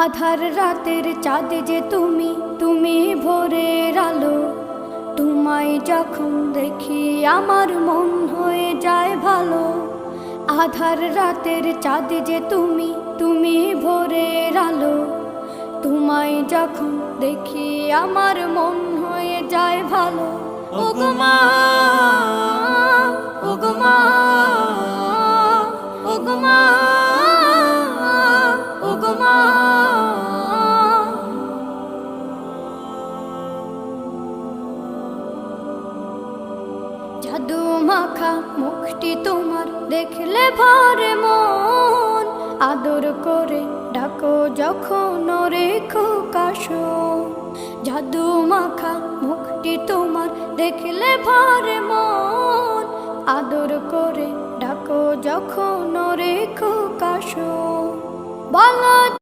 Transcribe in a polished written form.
আধার রাতের চাঁদ যে তুমি, তুমি ভোরের আলো। তোমায় যখন দেখি আমার মন হয়ে যায় ভালো। আধার রাতের চাঁদ যে তুমি, তুমি ভোরের আলো। তোমায় যখন দেখি আমার মন হয়ে যায় ভালো। ওগো মা, ওগো মা, ওগো মা, ওগো মা। জাদু মাখা মুখটি তোমার দেখলে ভরে মন। আদর করে ডাকো যখন রেখো কাশো। জাদু মাখা মুখটি তোমার দেখলে ভরে মন। আদর করে ডাকো যখন রেখো কাশো। বলো